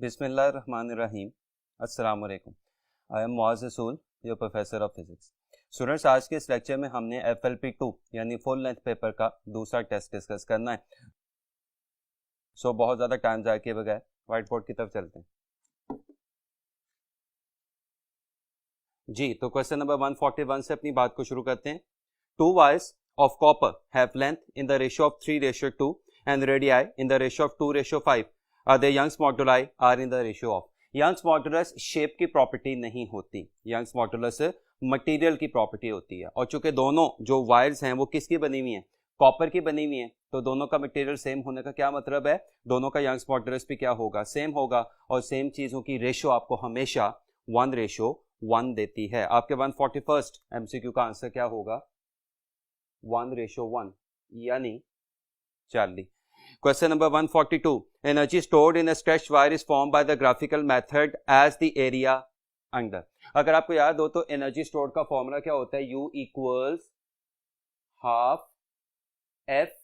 बिस्मिल्लाहिर्रहमानिर्रहीम। अस्सलाम वालेकुम। आई एम मुआज़ रसूल, your professor of physics. Students, आज के इस लेक्चर में हमने FLP2 यानी फुल लेंथ पेपर का दूसरा टेस्ट डिस्कस करना है। बहुत ज़्यादा टाइम जाए के बगैर व्हाइट बोर्ड की तरफ चलते हैं। जी, तो क्वेश्चन नंबर 141 से अपनी बात को शुरू करते हैं। 2 wires of copper have length in the ratio of 3:2 and radii in the ratio of 2:5. The Young's moduli are in the ratio of. Young's modulus shape की प्रॉपर्टी नहीं होती, Young's modulus मटेरियल की प्रॉपर्टी होती है। और चूंकि दोनों जो वायर्स हैं वो किसकी बनी हुई हैं, कॉपर की बनी हुई हैं, तो दोनों का मटेरियल सेम होने का क्या मतलब है, दोनों का Young's modulus भी क्या होगा, सेम होगा। और सेम चीजों की रेशियो आपको हमेशा 1:1 देती है। आपके 141st MCQ का आंसर क्या होगा, 1:1 यानी 40। Question number 142. Energy stored in a stretched wire is formed by the graphical method as the area under. अगर आपको याद हो तो एनर्जी स्टोर्ड का फॉर्मूला क्या होता है, U equals half F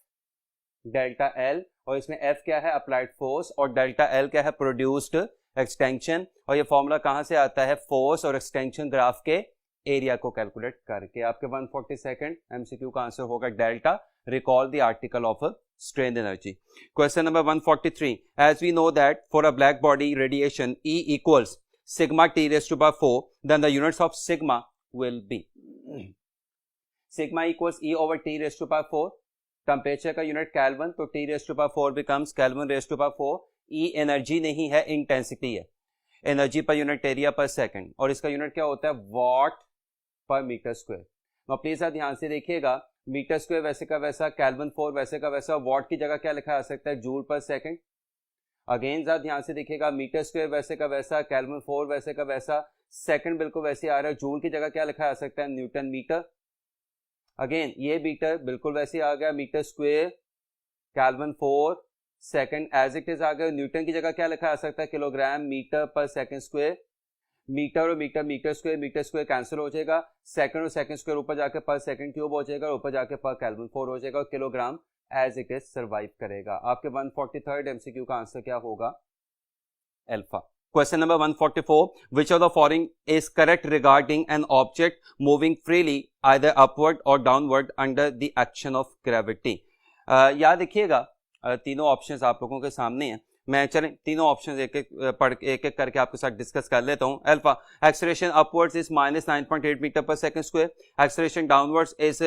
delta L, और इसमें F क्या है, अप्लाइड फोर्स, और डेल्टा L क्या है, प्रोड्यूस्ड एक्सटेंशन। और ये फॉर्मूला कहां से आता है, फोर्स और एक्सटेंशन ग्राफ के एरिया को कैलकुलेट करके। आपके 142nd MCQ का आंसर होगा delta. Recall the article of strain energy. Question number 143. As we know that for a black body radiation E equals sigma T⁴, then the units of sigma will be. Sigma equals E over T⁴, temperature का unit kelvin, तो T⁴ becomes केल्विन⁴। E energy नहीं है, intensity है, energy per unit area पर second, और इसका unit क्या होता है, वॉट पर मीटर स्क्वायर। तो प्लीज ध्यान से देखिएगा, मीटर स्क्वायर वैसे का वैसा, केल्विन 4 वैसे का वैसा, वॉट की जगह क्या लिखा जा सकता है, जूल पर सेकंड। अगेन ध्यान से देखिएगा, मीटर स्क्वायर वैसे का वैसा, केल्विन 4 वैसे का वैसा, सेकंड बिल्कुल वैसे आ रहा है, जूल की जगह क्या लिखा जा सकता है, न्यूटन मीटर। अगेन ये मीटर बिल्कुल वैसे आ गया, metre square kelvin 4 second as it is आ गया। न्यूटन की जगह क्या लिखा जा सकता है, किलोग्राम मीटर पर सेकंड स्क्वायर। मीटर और मीटर, मीटर स्क्वायर कैंसिल हो जाएगा, सेकंड और सेकंड स्क्वायर ऊपर जाके पर सेकंड क्यूब हो जाएगा, ऊपर जाके पर केल्विन 4 हो जाएगा, और kilogram as it is survive करेगा। आपके 143rd MCQ का आंसर क्या होगा, alpha. Question number 144. Which of the following is correct regarding an object moving freely either upward or downward under the action of gravity. याद रखिएगा, तीनों options आप लोगों के सामने हैं। मैं चलें तीनों ऑप्शंस एक एक करके आपके साथ डिस्कस कर लेता हूं। Alpha, acceleration upwards is -9.8 metre पर second square, acceleration downwards is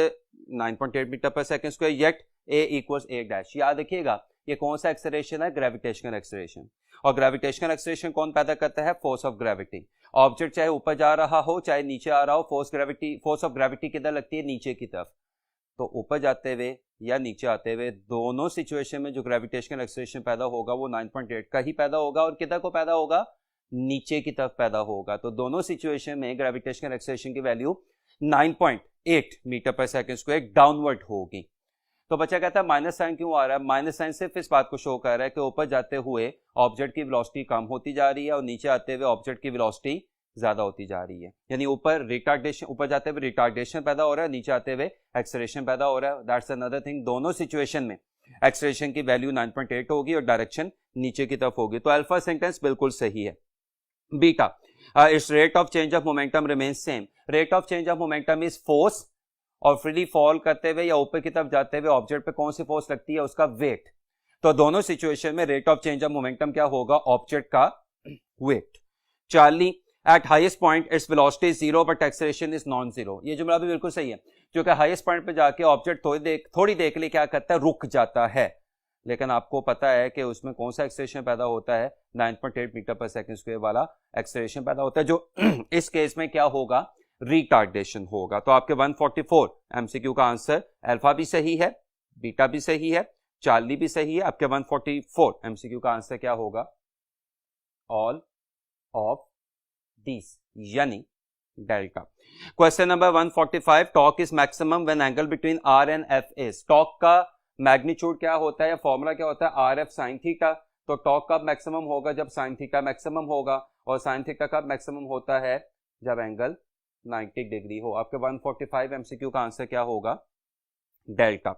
9.8 metre पर second square, yet A equals A'। याद रखिएगा, ये कौन सा एक्सेलरेशन है, ग्रेविटेशनल एक्सेलरेशन। और ग्रेविटेशनल एक्सेलरेशन कौन पैदा करता है, फोर्स ऑफ ग्रेविटी। ऑब्जेक्ट चाहे ऊपर जा रहा हो चाहे नीचे आ रहा हो, फोर्स ऑफ ग्रेविटी किधर लगती है, नीचे की तरफ। तो ऊपर जाते हुए या नीचे आते हुए दोनों सिचुएशन में जो ग्रेविटेशनल एक्सेलरेशन पैदा होगा वो 9.8 का ही पैदा होगा, और किधर को पैदा होगा, नीचे की तरफ पैदा होगा। तो दोनों सिचुएशन में ग्रेविटेशनल एक्सेलरेशन की वैल्यू 9.8 मीटर पर सेकंड स्क्वायर डाउनवर्ड होगी। तो बच्चा कहता है माइनस साइन क्यों आ रहा है, माइनस साइन सिर्फ इस बात को शो कर रहा है कि ऊपर जाते हुए ऑब्जेक्ट की वेलोसिटी कम होती जा रही है और नीचे आते हुए ऑब्जेक्ट की वेलोसिटी ज्यादा होती जा रही है। यानी ऊपर रिटार्डेशन, ऊपर जाते हुए रिटार्डेशन पैदा हो रहा है, नीचे आते हुए एक्सेलरेशन पैदा हो रहा है। दैट्स अनदर थिंग, दोनों सिचुएशन में एक्सेलरेशन की वैल्यू 9.8 होगी और डायरेक्शन नीचे की तरफ होगी। तो अल्फा सेंटेंस बिल्कुल सही है। Beta, it's rate of change of momentum remains same. Rate of change of momentum is force, और फ्रीली फॉल करते हुए या ऊपर की तरफ जाते हुए ऑब्जेक्ट पे कौन सी फोर्स लगती है, उसका वेट। तो दोनों सिचुएशन में rate of change of momentum क्या होगा, ऑब्जेक्ट का weight. Charlie, at highest point it's velocity is 0 but acceleration is non zero. ये जुमला भी बिल्कुल सही है, क्योंकि हाईएस्ट पॉइंट पे जाके ऑब्जेक्ट थोड़ी देर के लिए क्या करता है, रुक जाता है। लेकिन आपको पता है कि उसमें कौन सा एक्सेलरेशन पैदा होता है, 9.8 मीटर पर सेकंड स्क्वायर वाला एक्सेलरेशन पैदा होता है, जो इस केस में क्या होगा, रिटार्डेशन होगा। तो आपके 144 MCQ का आंसर अल्फा भी सही है, बीटा भी सही है, चार्ली भी सही है। आपके 144 MCQ का आंसर क्या होगा, ऑल ऑफ दीस यानी delta. Question number 145. Torque is maximum when angle between R and F is. Torque का मैग्नीट्यूड क्या होता है, फॉर्मूला क्या होता है, RF sin थीटा। तो टॉर्क कब मैक्सिमम होगा, जब sin थीटा मैक्सिमम होगा, और sin थीटा कब मैक्सिमम होता है, जब एंगल 90 डिग्री हो। आपके 145 MCQ का आंसर क्या होगा, delta.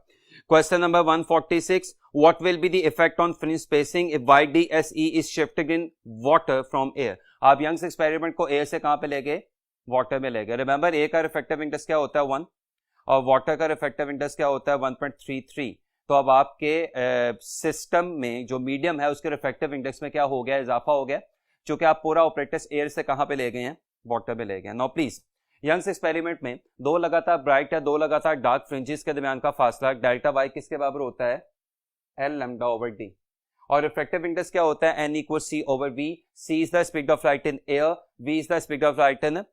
Question number 146. What will be the effect on fringe spacing if YDSE is shifted in water from air? आप यंग्स एक्सपेरिमेंट को एयर से कहां पे ले गए? वाटर में ले गए. रिमेंबर ए का रिफ्रैक्टिव इंडेक्स क्या होता है 1 और वाटर का रिफ्रैक्टिव इंडेक्स क्या होता है 1.33. तो अब आपके सिस्टम में जो मीडियम है उसके रिफ्रैक्टिव इंडेक्स में क्या हो गया? इजाफा हो गया, क्योंकि आप पूरा ऑपरेटर्स एयर से कहां पे ले गए हैं? वाटर में ले गए. नाउ प्लीज यंग्स एक्सपेरिमेंट में दो लगातार ब्राइट या दो लगातार डार्क फ्रिंजेस के दरमियान का फासला डेल्टा वाई किसके बराबर होता है? L lambda over D. और रिफ्रैक्टिव इंडेक्स क्या होता है? N equal C over V. C is the speed of light in air, V is the speed of light in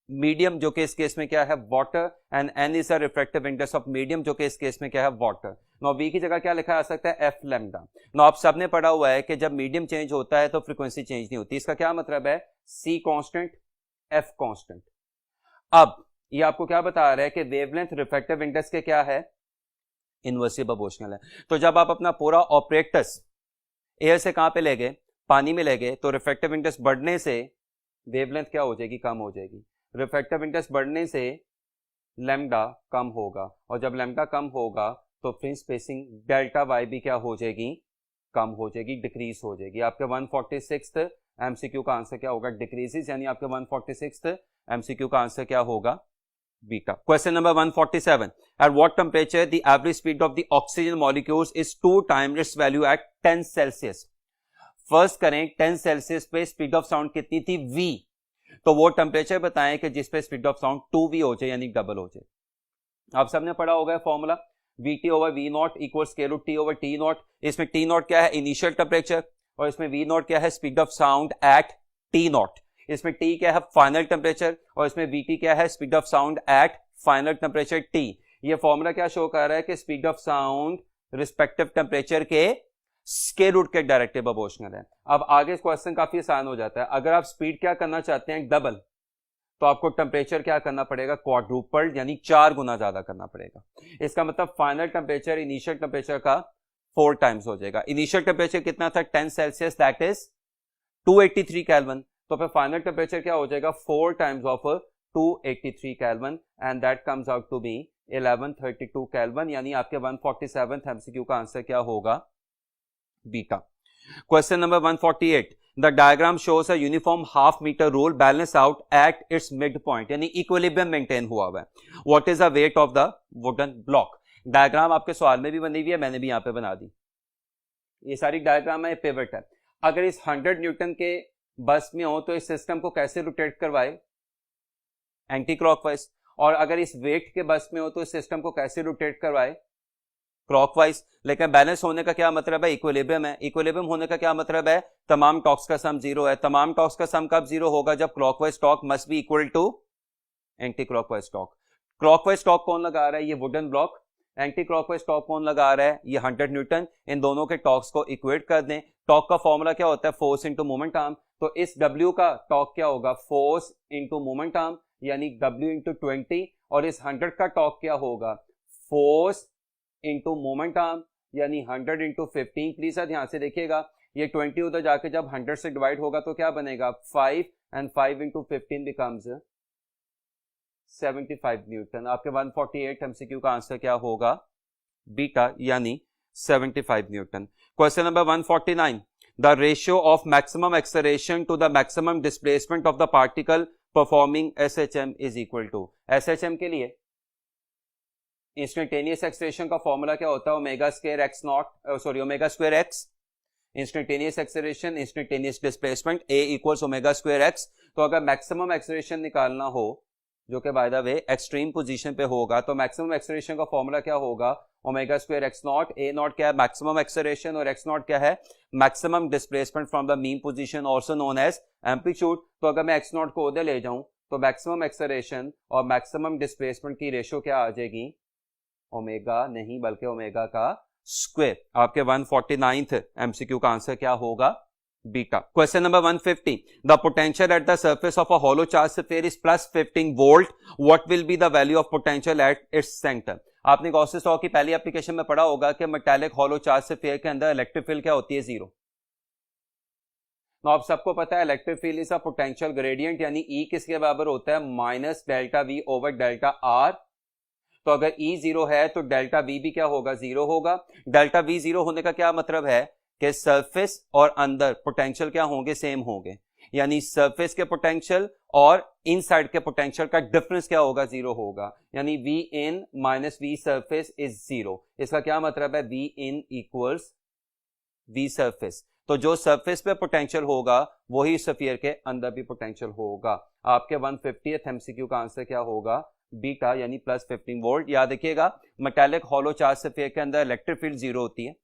medium जो कि इस केस में क्या है? Water. And N is the refractive index of medium जो कि इस केस में क्या है? वाटर. नो वी की जगह क्या लिखा जा सकता है? F lambda. नो आप सबने पढ़ा हुआ है कि जब मीडियम चेंज होता है तो फ्रीक्वेंसी चेंज नहीं होती. इसका क्या मतलब है? सी कांस्टेंट, एफ कांस्टेंट. अब ये आपको क्या बता रहा है कि वेवलेंथ रिफ्रैक्टिव इंडेक्स के क्या है? इनवर्सली प्रोपोर्शनल है. तो जब आप अपना पूरा ऑपरेटस एयर से कहां पे ले गए? पानी में ले गए, तो रिफ्रैक्टिव इंडेक्स बढ़ने से वेवलेंथ क्या हो जाएगी? कम हो जाएगी. रिफ्रैक्टिव इंडेक्स बढ़ने से लैम्डा कम होगा, और जब लैम्डा कम होगा तो फ्रिंज स्पेसिंग डेल्टा वाई भी क्या हो जाएगी? कम हो जाएगी, डिक्रीज हो जाएगी. आपके 146th एमसीक्यू का आंसर क्या होगा? डिक्रीजेस. यानी आपके 146th एमसीक्यू का आंसर क्या होगा? Beta. Question number 147. At what temperature the average speed of the oxygen molecules is 2 times its value at 10 Celsius. First करें 10 सेल्सियस पे स्पीड ऑफ साउंड कितनी थी? v. तो वो टेम्परेचर बताएं कि जिस पे स्पीड ऑफ साउंड 2v हो जाए, यानी डबल हो जाए. आप सबने पढ़ा होगा formula vt over v nought equal square root t over t nought. इसमें t नॉट क्या है? Initial temperature. और इसमें v नॉट क्या है? Speed of sound at t nought. इसमें t क्या है? Final temperature. और इसमें vt क्या है? Speed of sound at final temperature t. ये फॉर्मूला क्या शो कर रहा है कि speed of sound respective temperature के स्क्वायर रूट के डायरेक्टली प्रोपोर्शनल है. अब आगे क्वेश्चन काफी आसान हो जाता है. अगर आप स्पीड क्या करना चाहते हैं? डबल, तो आपको टेम्परेचर क्या करना पड़ेगा? क्वाड्रुपल, यानी 4 गुना ज्यादा करना पड़ेगा. इसका मतलब फाइनल टेम्परेचर इनिशियल टेम्परेचर का 4 टाइम्स हो जाएगा. इनिशियल टेम्परेचर कितना था? 10 सेल्सियस, दैट इज 283 केल्विन. तो फिर फाइनल टेम्परेचर क्या हो जाएगा? 4 times of 283 kelvin, and that comes out to be 1132 kelvin. यानी आपके 147th एमसीक्यू का आंसर क्या होगा? Beta. Question number 148. The diagram shows a uniform half metre rule balance out at its mid point, यानी equilibrium maintain हुआ हुआ है. What is the weight of the wooden block? Diagram आपके सवाल में भी बनी हुई है, मैंने भी यहां पे बना दी. ये सारी डायग्राम है, पिवट है. अगर इस 100 न्यूटन के बस में हो तो इस सिस्टम को कैसे रोटेट करवाए? Anti clockwise. और अगर इस वेट के बस में हो तो इस सिस्टम को कैसे रोटेट करवाए? क्लॉकवाइज. लेकिन बैलेंस होने का क्या मतलब है? इक्विलिब्रियम है. इक्विलिब्रियम होने का क्या मतलब है? तमाम टॉर्क्स का सम 0 है. तमाम टॉर्क्स का सम कब 0 होगा? जब clockwise torque must be equal to anti clockwise torque. Clockwise torque कौन लगा रहा है? ये wooden block. Anti clockwise torque कौन लगा रहा है? ये 100 न्यूटन. इन दोनों के टॉर्क्स को इक्वेट कर दें. टॉर्क का फॉर्मूला क्या होता है? Force into moment arm. तो इस W का टॉर्क क्या होगा? फोर्स इंटू मोमेंट आर्म, यानी W इंटू 20. और इस 100 का टॉर्क क्या होगा? फोर्स इंटू मोमेंट आर्म, यानी 100 इंटू 15. प्लीज सर ध्यान से देखिएगा. ये 20 उधर जाके जब 100 से डिवाइड होगा तो क्या बनेगा? 5, एंड 5 इंटू 15 बिकम्स 75 न्यूटन. आपके 148 एमसीक्यू का आंसर क्या होगा? बीटा, यानी 75 newton. Question number 149. The ratio of maximum acceleration to the maximum displacement of the particle performing SHM is equal to. SHM के लिए इंस्टेंटेनियस एक्सेलरेशन का फॉर्मूला क्या होता है? Omega square X nought, sorry omega square X. Instantaneous acceleration, instantaneous displacement, A equals omega square X. तो अगर maximum acceleration निकालना हो, जो कि by the way extreme position पे होगा, तो मैक्सिमम एक्सेलरेशन का फॉर्मूला क्या होगा? Omega square X nought. A nought क्या है? मैक्सिमम एक्सेलरेशन, और एक्स नॉट क्या है? Maximum displacement from the mean position, also known as amplitude. तो अगर मैं एक्स नॉट को उधर ले जाऊं तो मैक्सिमम एक्सेलरेशन और मैक्सिमम डिस्प्लेसमेंट की रेशियो क्या आ जाएगी? ओमेगा नहीं, बल्कि ओमेगा का स्क्वायर. आपके 149th एमसीक्यू का आंसर क्या होगा? Beta. Question number 150. The potential at the surface of a hollow charge sphere is plus 15 volt. What will be the value of potential at its centre? आपने Gauss's law की पहली application में पढ़ा होगा कि मेटालिक होलो charge sphere के अंदर electric field क्या होती है? 0. आप सबको पता है electric field is a potential gradient, यानी E किसके बराबर होता है? Minus delta V over delta R. तो अगर E 0 है तो डेल्टा V भी क्या होगा, 0 होगा। डेल्टा V 0 होने का क्या मतलब है कि सरफेस और अंदर पोटेंशियल क्या होंगे, सेम होंगे, यानी सरफेस के पोटेंशियल और इनसाइड के पोटेंशियल का डिफरेंस क्या होगा, 0 होगा, यानी V in minus V surface is 0। इसका क्या मतलब है, V in equals V surface. तो जो सरफेस पे पोटेंशियल होगा वही स्फीयर के अंदर भी पोटेंशियल होगा। आपके 150th एमसीक्यू का आंसर क्या होगा, बीटा यानी प्लस 15 वोल्ट। याद रखिएगा मेटालिक हॉलो चार्ज स्फीयर के अंदर इलेक्ट्रिक फील्ड 0 होती है,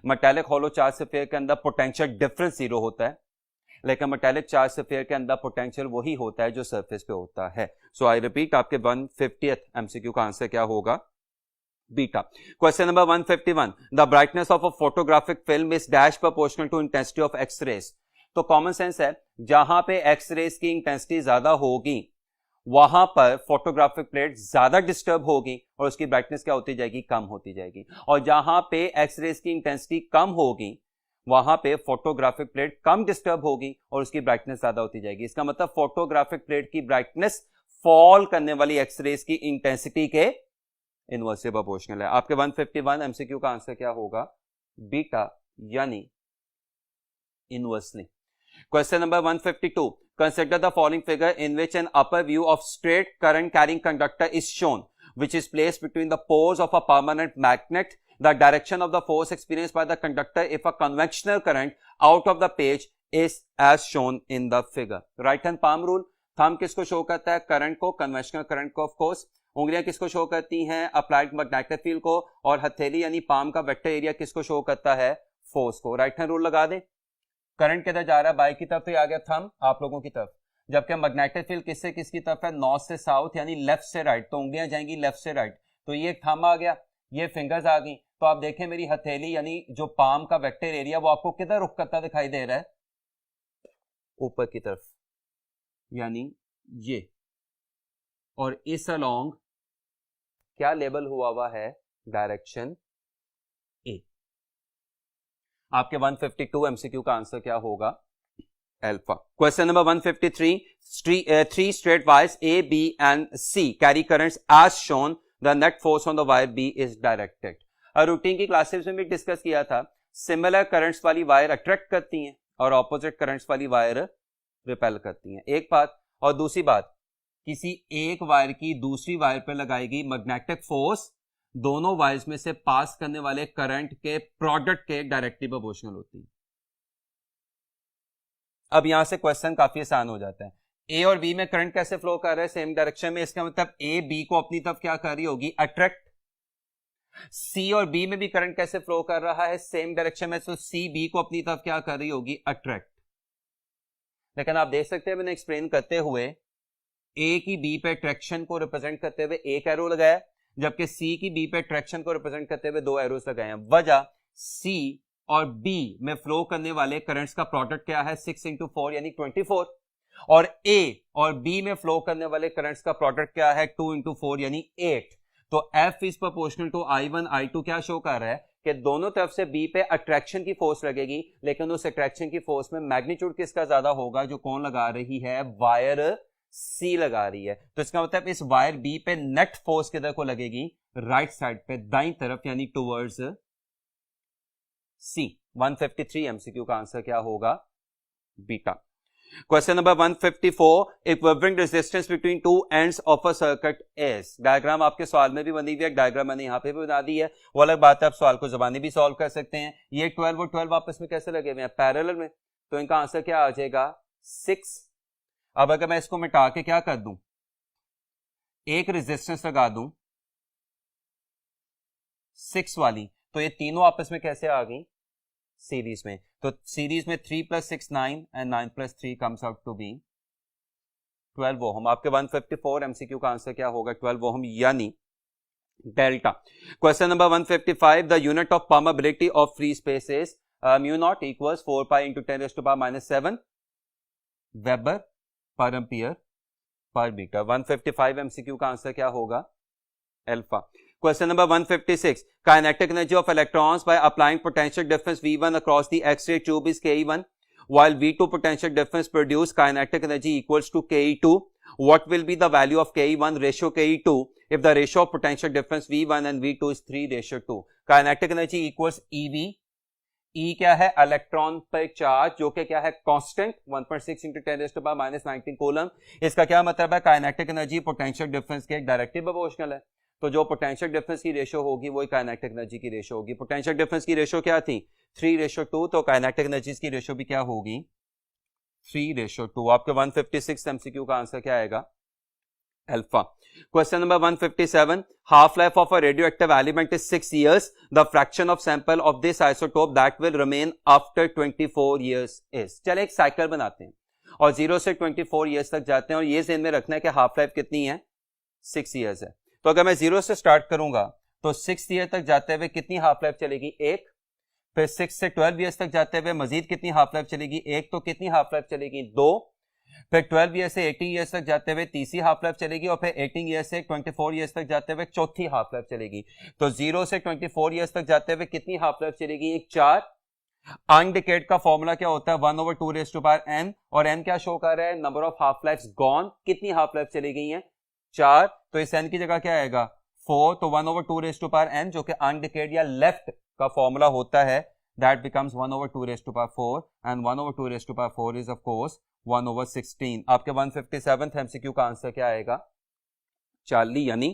मेटालिक हॉलो चार्ज स्फीयर के अंदर पोटेंशियल डिफरेंस 0 होता है, लेकिन मेटालिक चार्ज स्फीयर के अंदर पोटेंशियल वही होता है जो सरफेस पे होता है। सो आई रिपीट, आपके 150th एमसीक्यू का आंसर क्या होगा, beta. Question number 151, the brightness of a photographic film is dash proportional to intensity of X rays. तो कॉमन सेंस है, जहां पे एक्स रेज की इंटेंसिटी ज्यादा होगी वहां पर फोटोग्राफिक प्लेट ज्यादा डिस्टर्ब होगी और उसकी ब्राइटनेस क्या होती जाएगी, कम होती जाएगी। और जहां पे एक्स रेज की इंटेंसिटी कम होगी वहां पे फोटोग्राफिक प्लेट कम डिस्टर्ब होगी और उसकी ब्राइटनेस ज्यादा होती जाएगी। इसका मतलब फोटोग्राफिक प्लेट की ब्राइटनेस फॉल करने वाली एक्स रेज की इंटेंसिटी के इनवर्सली प्रोपोर्शनल है। आपके 151 एमसीक्यू का आंसर क्या होगा, बीटा यानी inversely. Question number 152, consider the following figure in which an upper view of straight current carrying conductor is shown which is placed between the poles of a permanent magnet. The direction of the force experienced by the conductor if a conventional current out of the page is as shown in the figure. Right hand palm rule, thumb किसको show करता है, current को, conventional current को of course. उंगलियां किसको show करती हैं, applied magnetic field को। और हथेली यानी पाम का वेक्टर एरिया किसको शो करता है, फोर्स को। राइट हैंड रूल लगा दें। करंट किधर जा रहा है, बाई की तरफ, तो ये आ गया थंब आप लोगों की तरफ, जबकि मैग्नेटिक फील्ड किससे किसकी तरफ है, नॉर्थ से साउथ यानी लेफ्ट से राइट, तो उंगलियां जाएंगी लेफ्ट से राइट। तो ये एक थंब आ गया, ये फिंगर्स आ गई। तो आप देखें मेरी हथेली यानी जो पाम का वेक्टर एरिया वो आपको किधर रुख करता दिखाई दे रहा है, ऊपर की तरफ, यानी ये। और इस अलोंग क्या लेबल हुआ है, डायरेक्शन ए। आपके 152 एमसीक्यू का आंसर क्या होगा, alpha. Question number 153, three straight wires A, B and C carry currents as shown. The net force on the wire B is directed. Routine की क्लासेस में भी डिस्कस किया था, सिमिलर करंट्स वाली वायर अट्रैक्ट करती हैं और ऑपोजिट करंट्स वाली वायर रिपेल करती हैं, एक बात। और दूसरी बात, किसी एक वायर की दूसरी वायर पर लगाएगी मैग्नेटिक फोर्स दोनों वायर्स में से पास करने वाले करंट के प्रोडक्ट के डायरेक्टली प्रोपोर्शनल होती है। अब यहां से क्वेश्चन काफी आसान हो जाता है, ए और बी में करंट कैसे फ्लो कर रहा है, सेम डायरेक्शन में। इसका मतलब ए बी को अपनी तरफ क्या कर रही होगी, अट्रैक्ट। सी और बी में भी करंट कैसे फ्लो कर रहा है, सेम डायरेक्शन में, तो सी बी को अपनी तरफ क्या कर रही होगी, अट्रैक्ट। लेकिन आप देख सकते हैं मैंने एक्सप्लेन करते हुए ए की बी पे अट्रैक्शन को रिप्रेजेंट करते हुए एक एरो लगाया, जबकि सी की बी पे अट्रैक्शन को रिप्रेजेंट करते हुए दो एरोस लगाए हैं। वजह, सी और बी में फ्लो करने वाले करंट्स का प्रोडक्ट क्या है, 6 into 4 यानी 24। और ए और बी में फ्लो करने वाले करंट्स का प्रोडक्ट क्या है, 2 into 4 यानी 8। तो F is proportional to I1 I2। क्या शो कर रहा है कि दोनों तरफ से बी पे अट्रैक्शन की फोर्स लगेगी, लेकिन उस अट्रैक्शन की फोर्स में मैग्नीट्यूड किसका ज्यादा होगा, जो कौन लगा रही है, वायर सी लगा रही है। तो इसका मतलब इस वायर बी पे नेट फोर्स किधर को लगेगी, राइट साइड पे, दाईं तरफ, यानी टुवर्ड्स सी। 153 एमसीक्यू का आंसर क्या होगा, beta. Question number 154, equivalent resistance between two ends of a circuit is. Diagram आपके सवाल में भी बनी हुई है, डायग्राम मैंने यहां पे भी बना दी है। वो अलग बात है, आप सवाल को जबानी भी सॉल्व कर सकते हैं। ये 12 और 12 आपस में कैसे लगे हुए हैं, पैरेलल में, तो इनका आंसर क्या आ जाएगा, 6। अब अगर मैं इसको मिटा के क्या कर दूं, एक रेजिस्टेंस लगा दूं 6 वाली, तो ये तीनों आपस में कैसे आ गई, सीरीज में। तो सीरीज में 3 + 6 9 and 9 + 3 comes out to be 12 ohm. आपके 154 एमसीक्यू का आंसर क्या होगा, 12 ओम यानी delta. Question number 155, the unit of permeability of free space is mu naught equals 4 pi × 10⁻⁻⁷ weber पर एम्पियर पर मीटर। 155 एमसीक्यू का आंसर क्या होगा, alpha. Question number 156, kinetic energy of electrons by applying potential difference V1 across the X-ray tube is Ke1, while V2 potential difference produce kinetic energy equals to Ke2. what will be the value of KE1 ratio KE2 if the ratio of potential difference V1 and V2 is 3:2. Kinetic energy equals EV. E क्या है? Electron पर charge, जो कि क्या है? Constant 1.6 × 10⁻⁹ coulomb. इसका क्या मतलब है? काइनेटिक एनर्जी पोटेंशियल डिफरेंस के डायरेक्टली प्रोपोर्शनल है. तो जो पोटेंशियल डिफरेंस की रेशियो होगी वही काइनेटिक एनर्जी की रेशियो होगी. पोटेंशियल डिफरेंस की रेशियो क्या थी? 3:2. तो काइनेटिक एनर्जी की रेशियो भी क्या होगी? 3:2. आपके 156 MCQ का आंसर क्या आएगा? Alpha. Question number 157. Half life of a radioactive element is 6 years. The fraction of sample of this isotope that will remain after 24 years is. चले एक साइकिल बनाते हैं और 0 से 24 years तक जाते हैं और ये ज़हन में रखना है कि हाफ लाइफ कितनी है? 6 years है. तो अगर मैं 0 से स्टार्ट करूंगा तो 6 year तक जाते हुए कितनी हाफ लाइफ चलेगी? 1. फिर 6 से 12 years तक जाते हुए मजीद कितनी हाफ लाइफ चलेगी? 1. तो कितनी हाफ लाइफ चलेगी? 2. फिर 12 years से 18 years तक जाते हुए तीसरी हाफ लाइफ चलेगी और फिर 18 years से 24 years तक जाते हुए चौथी हाफ लाइफ चलेगी. तो 0 से 24 years तक जाते हुए कितनी हाफ लाइफ चलेगी? 4. अनडिकेड का फॉर्मूला क्या होता है? 1/2n और n क्या शो कर रहा है? Number of half life gone. कितनी हाफ लाइफ चली गई है? 4. तो इस n की जगह क्या आएगा? 4. तो 1/2n जो कि अनडिकेड या लेफ्ट का फॉर्मूला होता है, that becomes 1/2 and 1/2 is of course 1/16. आपके 157th MCQ का आंसर क्या आएगा? 40 यानी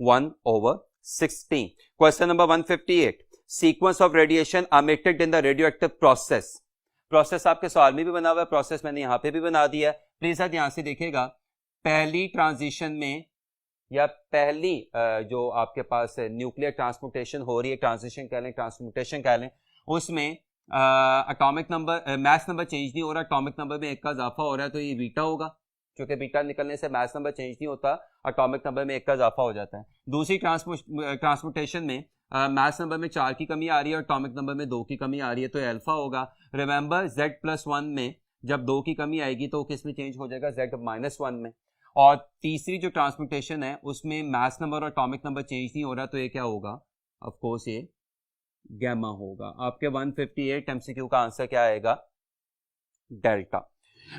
1/16. Question number 158. Sequence of radiation emitted in the radioactive process. Process आपके सवाल में भी बना हुआ है, प्रोसेस मैंने यहां पे भी बना दिया है. प्लीज यहां से देखिएगा, पहली ट्रांजिशन में या पहली जो आपके पास न्यूक्लियर ट्रांसम्यूटेशन हो रही है, ट्रांजिशन कह लें, ट्रांसम्यूटेशन कह लें, उसमें atomic number mass number change नहीं हो रहा, एटॉमिक नंबर में 1 का इजाफा हो रहा है, तो ये बीटा होगा. क्योंकि बीटा निकलने से मास नंबर चेंज नहीं होता, एटॉमिक नंबर में 1 का इजाफा हो जाता है. दूसरी ट्रांसम्यूटेशन में मास नंबर में 4 की कमी आ रही है और एटॉमिक नंबर में 2 की कमी आ रही है, तो अल्फा होगा. रिमेंबर Z+1 में जब 2 की कमी आएगी तो किस में चेंज हो जाएगा? Z-1 में. और तीसरी जो ट्रांसम्यूटेशन है उसमें मास नंबर और एटॉमिक नंबर चेंज नहीं हो रहा, तो ये क्या होगा? ऑफ कोर्स ये गैमा होगा. आपके 158 MCQ का आंसर क्या आएगा? Delta.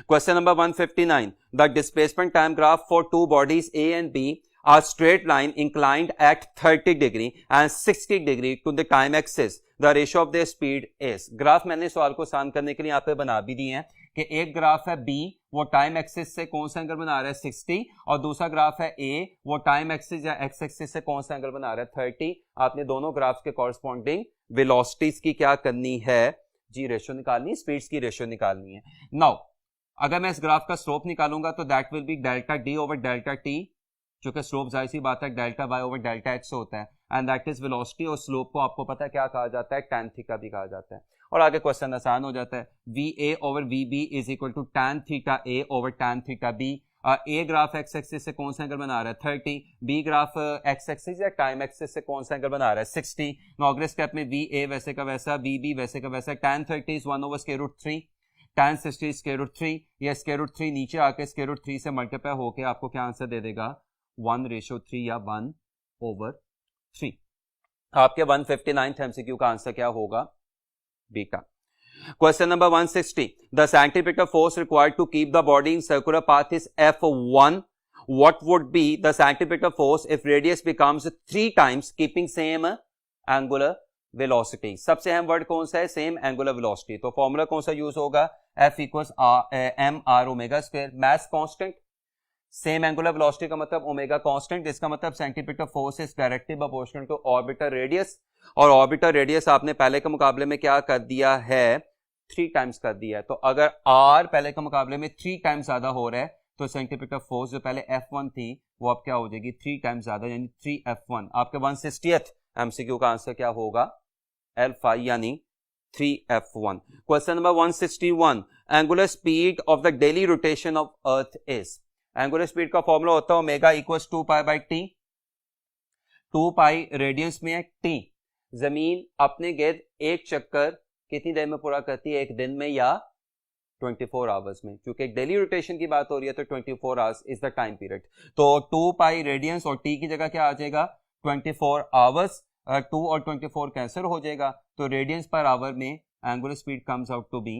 Question number 159. The displacement time graph for two bodies A and B are straight line inclined at 30 degree and 60 degree to the time axis. The ratio of their speed is. Graph मैंने सवाल को आसान करने के लिए यहाँ पे बना भी दिए हैं कि एक ग्राफ है B, वो टाइम एक्सिस से कौन सा एंगल बना रहा है? 60. और दूसरा ग्राफ है A, वो टाइम एक्सिस या एक्स एक्सिस से कौन सा एंगल बना रहा है? 30. आपने दोनों ग्राफ्स के कॉरस्पॉन्डिंग वेलोसिटीज की क्या करनी है जी? रेशियो निकालनी है, स्पीड्स की रेशियो निकालनी है. नाउ अगर मैं इस ग्राफ का स्लोप निकालूंगा तो that will be delta D over delta T, जो कि स्लोप जाहिर सी बात है delta Y over delta H से होता है, एंड दैट इज वेलोसिटी. और स्लोप को आपको पता है क्या कहा जाता है? tan थीटा भी कहा जाता है. और आगे क्वेश्चन आसान हो जाता है. VA over VB is equal to tan theta A over tan theta B. A graph X axis से कौन सा एंगल बना रहा है? 30. B ग्राफ एक्स एक्सिस या टाइम एक्सिस से कौन सा एंगल बना रहा है? 60. अगले स्टेप में VA वैसे का वैसा, VB वैसे का वैसा. tan 30 is 1/√3, tan 60 is √3. ये √3 नीचे आके √3 से मल्टीप्लाई होके आपको क्या आंसर दे देगा? 1:3 या 1/3. आपके 159th MCQ का आंसर क्या होगा? Beta. Question number 160. The centripetal force required to keep the body in circular path is F1. What would be the centripetal force if radius becomes 3 times keeping same angular velocity? सबसे अहम word कौन सा है? Same angular velocity. तो formula कौन सा use होगा? F equals mr omega square. Mass constant, same angular velocity का मतलब ओमेगा कांस्टेंट. इसका मतलब centimetre force is directly proportional to orbital radius. और ऑर्बिटल रेडियस आपने पहले के मुकाबले में क्या कर दिया है? 3 टाइम्स कर दिया है. तो अगर r पहले के मुकाबले में 3 टाइम्स ज्यादा हो रहा है तो सेंटीमीटर फोर्स जो पहले F1 थी वो अब क्या हो जाएगी? 3 टाइम्स ज्यादा, यानी 3F1. आपके 160th MCQ का आंसर क्या होगा? अल्फा यानी 3F1. Question number 161. Angular speed of the daily rotation of earth is. Angular speed का फॉर्मूला होता है ओमेगा इक्वल्स 2π/t. 2π रेडियंस में है, t जमीन अपने गिर्द एक चक्कर कितनी देर में पूरा करती है? एक दिन में या 24 आवर्स में. क्योंकि डेली रोटेशन की बात हो रही है तो 24 hours is the time period. तो 2π रेडियंस और t की जगह क्या आ जाएगा? 24 आवर्स. 2 और 24 कैंसिल हो जाएगा, तो रेडियंस पर आवर में angular speed comes out to be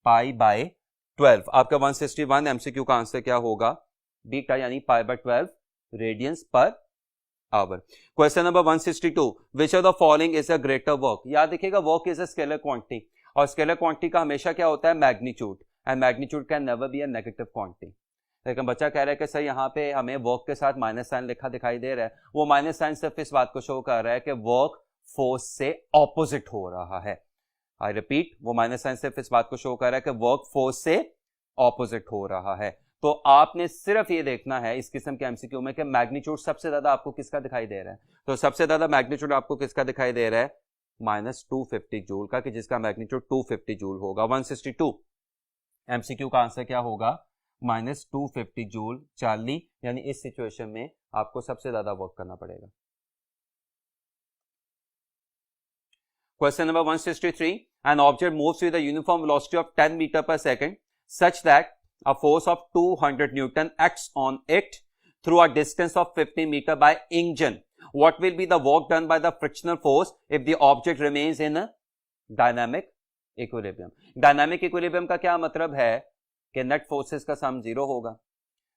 π/12. आपका 161 MCQ का आंसर क्या होगा? बीटा यानी π/12 रेडियंस पर hour. Question number 162, which of the following is a greater work. याद रखिएगा work is a scalar quantity और स्केलर क्वांटिटी का हमेशा क्या होता है magnitude, and magnitude can never be a negative quantity. लेकिन बच्चा कह रहा है कि सर यहाँ पे हमें वर्क के साथ माइनस साइन लिखा दिखाई दे रहा है, वो माइनस साइन सिर्फ इस बात को शो कर रहा है कि वर्क फोर्स से ऑपोजिट हो रहा है। आई रिपीट, वो माइनस साइन सिर्फ इस बात को शो कर रहा है कि वर्क फोर्स से ऑपोजिट हो रहा है। तो आपने सिर्फ ये देखना है इस किस्म के एमसीक्यू में कि मैग्नीट्यूड सबसे ज्यादा आपको किसका दिखाई दे रहा है। तो सबसे ज्यादा मैग्नीट्यूड आपको किसका दिखाई दे रहा है, -250 जूल का, कि जिसका मैग्नीट्यूड 250 जूल होगा। 162 एमसीक्यू का आंसर क्या होगा, -250 जूल चार्ली, यानी इस सिचुएशन में आपको सबसे ज्यादा वर्क करना पड़ेगा। Question number 163, an object moves with a uniform velocity of 10 metre पर second such that a force of 200 Newton acts on it through a distance of 50 meter by engine. What will be the work done by the frictional force if the object remains in a dynamic equilibrium? Dynamic equilibrium का क्या मतलब है कि net forces का सम 0 होगा।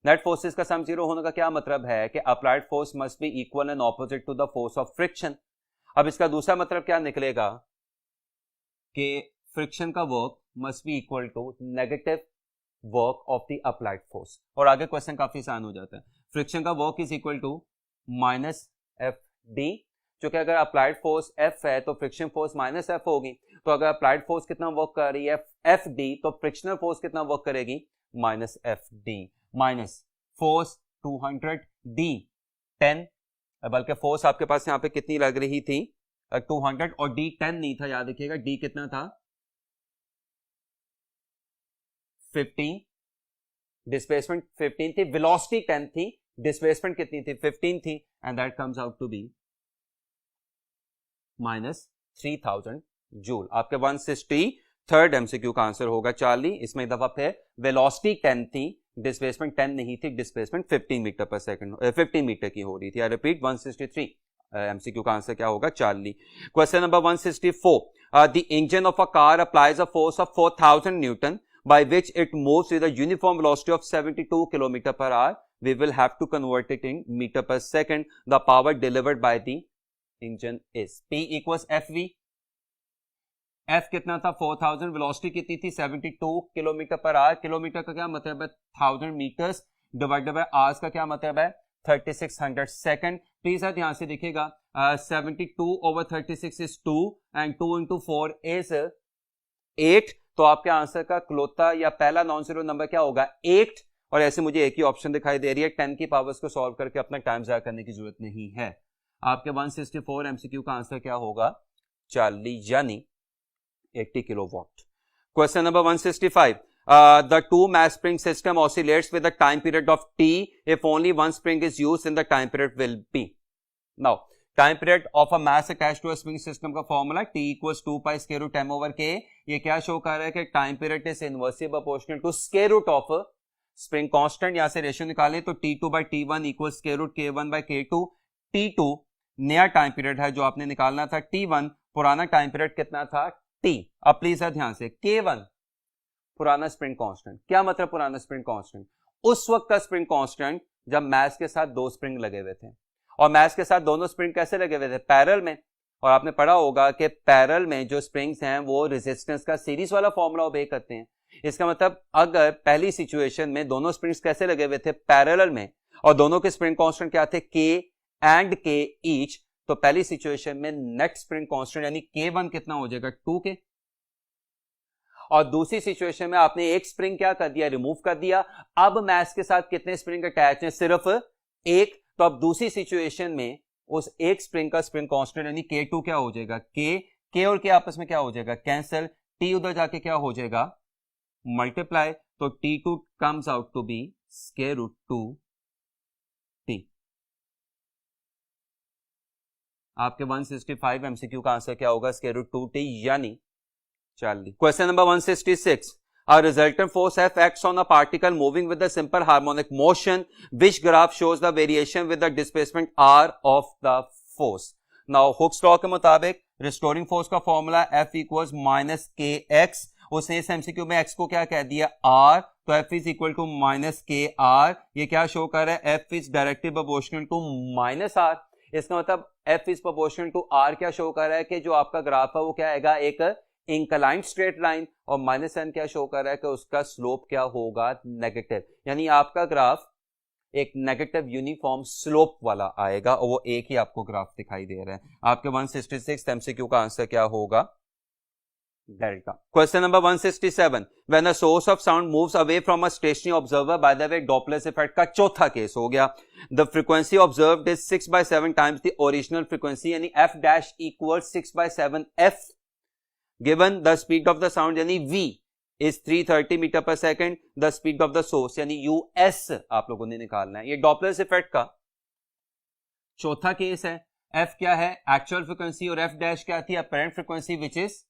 Net forces का सम 0 होने का क्या मतलब है कि applied force must be equal and opposite to the force of friction. अब इसका दूसरा मतलब क्या निकलेगा कि फ्रिक्शन का work must be equal to negative work of the applied force. और आगे क्वेश्चन काफी आसान हो जाता है। फ्रिक्शन का work is equal to -FD, जो कि अगर अप्लाइड फोर्स F है तो फ्रिक्शन फोर्स -F होगी। तो अगर अप्लाइड फोर्स कितना वर्क कर रही है FD, तो फ्रिक्शनल फोर्स कितना वर्क करेगी -FD, माइनस फोर्स 200D 10, बल्कि फोर्स आपके पास यहाँ पे कितनी लग रही थी 200, और D 10 नहीं था, याद रखिएगा D कितना था 15, डिस्प्लेसमेंट 15 थी, वेलोसिटी 10 थी, डिस्प्लेसमेंट कितनी थी 15 थी, and that comes out to be -3000 joule. आपके 163rd एमसीक्यू का आंसर होगा चार्ली। इसमें एक दफा फिर वेलोसिटी 10 थी, डिस्प्लेसमेंट 10 नहीं थी, डिस्प्लेसमेंट 15 मीटर पर सेकंड 15 मीटर की हो रही थी। आई रिपीट, 163 एमसीक्यू का आंसर क्या होगा Charlie. Question number 164, the engine of a car applies a force of 4000 Newton by which it moves with a uniform velocity of 72 km per hour. We will have to convert it in meter per second. The power delivered by the engine is P equals FV. F कितना था 4000, velocity कितनी थी 72 kilometre per hour. Kilometre का क्या मतलब है 1000 metres, divided by hours का क्या मतलब है 3600 सेकंड। प्लीज आप ध्यान से देखिएगा 72 over 36 is 2 and 2 into 4 is 8। तो आपके आंसर का क्लोता या पहला नॉन जीरो नंबर क्या होगा 8, और ऐसे मुझे एक ही ऑप्शन दिखाई दे रही है। 10 की पावर्स को सॉल्व करके अपना टाइम जाया करने की जरूरत नहीं है। आपके 164 एमसीक्यू का आंसर क्या होगा चार्ली, यानी 80 kilowatt. Question number 165, the two mass spring system oscillates with a time period of t if only one spring is used in the time period will be. Now time period of a mass attached to a spring system का formula T equals 2 pi square root m over k। ये क्या show कर रहा है कि time period is inversely proportional to square root of spring constant. यहां से ratio निकालें तो T2 by T1 equals square root K1 by K2। T2 नया टाइम पीरियड है जो आपने निकालना था, T1 पुराना टाइम पीरियड कितना था T। अब प्लीज ध्यान से, K1 पुराना स्प्रिंग कांस्टेंट। क्या मतलब पुराना स्प्रिंग कांस्टेंट? उस वक्त का स्प्रिंग कांस्टेंट जब मास के साथ दो स्प्रिंग लगे हुए थे, और मास के साथ दोनों स्प्रिंग कैसे लगे हुए थे पैरेलल में। और आपने पढ़ा होगा कि पैरेलल में जो स्प्रिंग्स हैं वो रेजिस्टेंस का सीरीज वाला फॉर्मूला ओबे करते हैं। इसका मतलब अगर पहली सिचुएशन में दोनों स्प्रिंग्स कैसे लगे हुए थे पैरेलल में, और दोनों के स्प्रिंग कांस्टेंट क्या थे K एंड K ईच, तो पहली सिचुएशन में नेट स्प्रिंग कांस्टेंट यानी K1 कितना हो जाएगा 2K, और दूसरी सिचुएशन में आपने एक स्प्रिंग क्या कर दिया रिमूव कर दिया। अब मास के साथ कितने स्प्रिंग अटैच हैं सिर्फ एक। तो अब दूसरी सिचुएशन में उस एक स्प्रिंग का स्प्रिंग कांस्टेंट यानी K2 क्या हो जाएगा K और K आपस में क्या हो जाएगा कैंसिल, T उधर जाके क्या हो जाएगा मल्टीप्लाई, तो T2 comes out to be square root 2T। आपके 165 एमसीक्यू का आंसर क्या होगा स्क्वायर रूट 2T यानी 40। Question number 166, a resultant force F acts on a particle moving with a simple harmonic motion. Which graph shows the variation with the displacement r of the force? Now Hooke's law के मुताबिक restoring force का formula F equals minus kx। उसने इस MCQ में x को क्या कह दिया r, तो F is equal to minus K R, ये क्या शो कर रहा है, F is directly proportional to minus R. इसका मतलब F is proportional to R क्या शो कर रहा है कि जो आपका ग्राफ है वो क्या आएगा, एक इंक्लाइंड स्ट्रेट लाइन, और माइनस एन क्या शो कर रहा है कि उसका स्लोप क्या होगा, नेगेटिव। यानी आपका ग्राफ एक नेगेटिव यूनिफॉर्म स्लोप वाला आएगा, और वो एक ही आपको ग्राफ दिखाई दे रहा है। आपके 166 एमसीक्यू का आंसर क्या होगा, delta. Question number 167, when a source of sound moves away from a stationary observer bye the way Doppler effect का चौथा केस हो गया। The frequency observed is 6/7 times the original frequency, यानी f dash equal 6/7 f, given the speed of the sound यानी v is 330 metre पर second, the speed of the source यानी us आप लोगों ने निकालना है। ये डॉपलर इफेक्ट का चौथा केस है। f क्या है, एक्चुअल फ्रीक्वेंसी, और f डैश क्या थी, apparent frequency, which is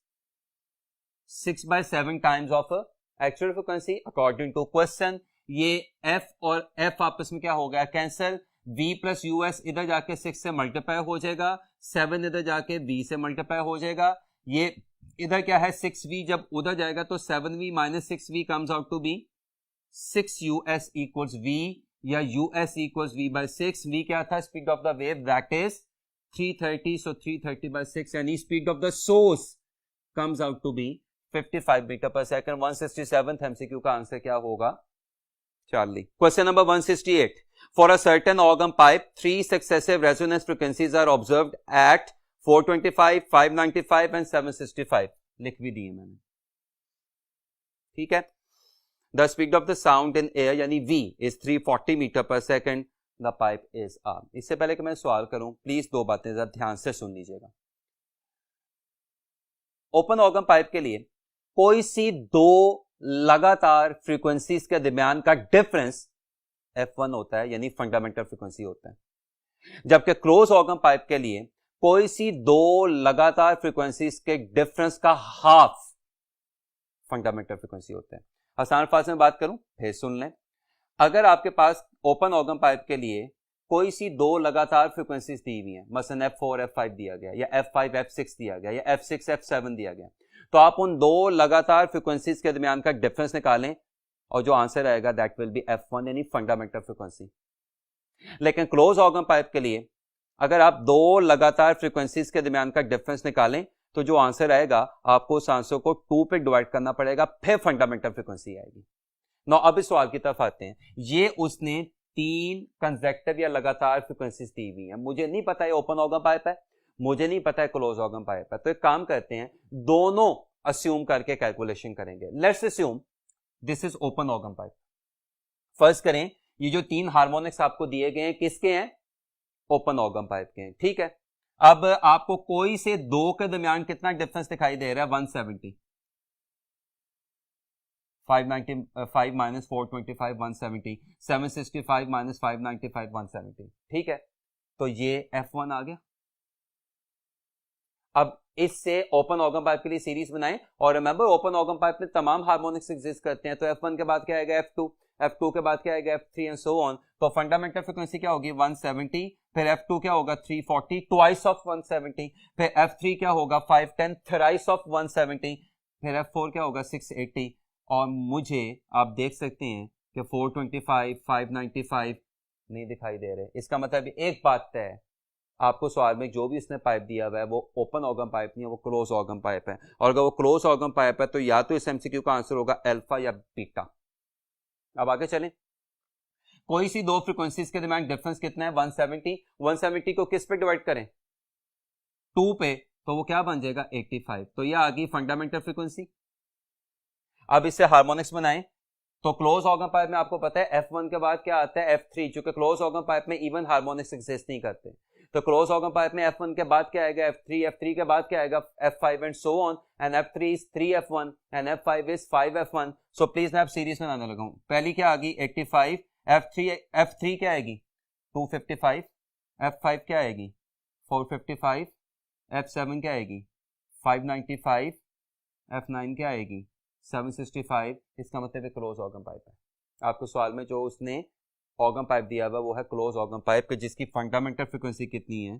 6/7 times of actual frequency according to question. ये f और f आपस में क्या हो गया, कैंसिल, v प्लस us इधर जाके 6 से मल्टीप्लाई हो जाएगा, 7 इधर जाके v से मल्टीप्लाई हो जाएगा, ये इधर क्या है 6v, जब उधर जाएगा तो 7v minus 6v comes out to be 6us equals v, या us equals v by 6। v क्या था, speed of the wave, that is 330, so 330 by 6, यानी speed of the source comes out to be 55 metre पर second. 167th MCQ का answer क्या होगा, Charlie. Question number 168, for a certain organ pipe 3 successive resonance frequencies are observed at 425, 595 and 765, लिख भी दिए मैंने, ठीक है। The speed of the sound in air यानी v इज 340 मीटर पर second, the pipe is arm. इससे पहले कि मैं सवाल करूं, प्लीज दो बातें जरा ध्यान से सुन लीजिएगा। ओपन ऑर्गन पाइप के लिए कोई सी दो लगातार फ्रीक्वेंसीज के दरमियान का डिफरेंस f1 होता है, यानी फंडामेंटल फ्रीक्वेंसी होता है, जबकि क्लोज ऑर्गन पाइप के लिए कोई सी दो लगातार फ्रीक्वेंसीज के डिफरेंस का हाफ फंडामेंटल फ्रीक्वेंसी होता है। आसान फार्स में बात करूं, फिर सुन लें। अगर आपके पास ओपन ऑर्गन पाइप के लिए कोई सी दो लगातार फ्रीक्वेंसीज दी हुई हैं, मसलन f4 f5 दिया गया, या f5 f6 दिया गया, या f6 f7 दिया गया, तो आप उन दो लगातार फ्रीक्वेंसीज के दरमियान का डिफरेंस निकालें, और जो आंसर आएगा दैट विल बी f1, यानी फंडामेंटल फ्रीक्वेंसी। लेकिन क्लोज ऑर्गन पाइप के लिए अगर आप दो लगातार फ्रीक्वेंसीज के दरमियान का डिफरेंस निकालें, तो जो आंसर आएगा आपको उस आंसर को 2 पे डिवाइड करना पड़ेगा, फिर फंडामेंटल फ्रीक्वेंसी आएगी। नो अब इस सवाल की तरफ आते हैं। ये उसने 3 कंसेक्टिव या लगातार फ्रीक्वेंसीज दी हुई हैं। मुझे नहीं पता ये ओपन ऑर्गन पाइप है, मुझे नहीं पता है क्लोज ऑर्गन पाइप है, तो एक काम करते हैं, दोनों अस्यूम करके कैलकुलेशन करेंगे। Let's assume this is open organ pipe. First करें, ये जो 3 हार्मोनिक्स आपको दिए गए हैं किसके हैं, ओपन ऑर्गन पाइप के हैं, ठीक है। अब आपको कोई से दो के दरमियान कितना डिफरेंस दिखाई दे रहा है, 170, 595 माइनस 425 170, 765 माइनस 595 170, ठीक है। तो ये f1 आ गया। अब इससे ओपन ऑर्गन पाइप के लिए सीरीज बनाएं, और रिमेंबर ओपन ऑर्गन पाइप में तमाम हार्मोनिक्स एग्जिस्ट करते हैं, तो f1 के बाद क्या आएगा f2, f2 के बाद क्या आएगा f3 एंड सो ऑन। तो फंडामेंटल फ्रीक्वेंसी क्या होगी 170, फिर f2 क्या होगा 340, ट्वाइस ऑफ 170, फिर f3 क्या होगा 510, थ्राइस ऑफ 170, फिर f4 क्या होगा 680, और मुझे आप देख सकते हैं कि 425 595 नहीं दिखाई दे रहे। इसका मतलब एक बात है, आपको सवाल में जो भी इसने पाइप दिया हुआ है वो ओपन ऑर्गन पाइप नहीं है, वो क्लोज ऑर्गन पाइप है, और अगर वो क्लोज ऑर्गन पाइप है तो या तो इस एमसीक्यू का आंसर होगा अल्फा या बीटा। अब आगे चलें, कोई सी दो फ्रीक्वेंसीज के दरमियान डिफरेंस कितना है 170, 170 को किस पे डिवाइड करें 2 पे, तो वो क्या बन जाएगा 85, तो ये आ गई फंडामेंटल फ्रीक्वेंसी। अब इससे हार्मोनिक्स बनाएं, तो क्लोज ऑर्गन पाइप में आपको पता है f1 के बाद क्या आता है f3, चूंकि क्लोज ऑर्गन पाइप में इवन हार्मोनिक्स एग्जिस्ट नहीं करते, तो क्लोज ऑर्गन पाइप में f1 के बाद क्या आएगा f3, f3 के बाद क्या आएगा f5 and so on, and f3 is 3f1 and f5 is 5f1। So please मैं अब सीरीज में आने लगा हूं। पहली क्या आ गई 85, f3 क्या आएगी 255, f5 क्या आएगी 455, f7 क्या आएगी 595, f9 क्या आएगी 765। इसका मतलब है क्लोज ऑर्गन पाइप है। आपको सवाल में जो उसने ऑर्गन पाइप दिया हुआ वो है क्लोज ऑर्गन पाइप, जिसकी फंडामेंटल फ्रीक्वेंसी कितनी है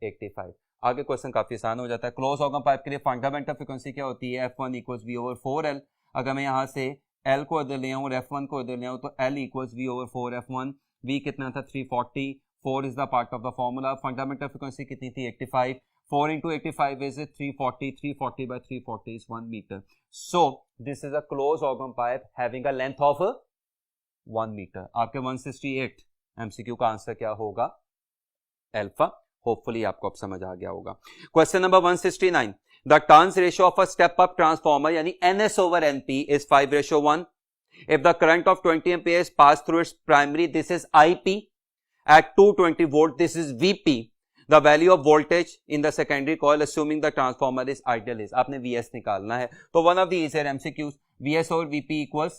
85। आगे क्वेश्चन काफी आसान हो जाता है। क्लोज ऑर्गन पाइप के लिए फंडामेंटल फ्रीक्वेंसी क्या होती है f1 equals v over 4l। अगर मैं यहाँ से L को इधर ले आऊँ और F1 को इधर ले आऊँ तो L equals V over 4 F1, V कितना था 340, 4 is the part of the formula, fundamental frequency कितनी थी 85, 4 into 85 is 340, 340 by 340 is 1 meter. So this is a closed organ pipe having a length of 1 meter. आपके 168 MCQ का answer क्या होगा? Alpha. Hopefully आपको अब समझ आ गया होगा. Question number 169. The turns ratio of a step up transformer यानी NS over NP is 5:1. If the current of 20 amperes pass through its primary, this is IP. At 220 volt, this is VP. The value of voltage in the secondary coil assuming the transformer is ideal is. आपने VS निकालना है. तो one of these are MCQs. VS over VP equals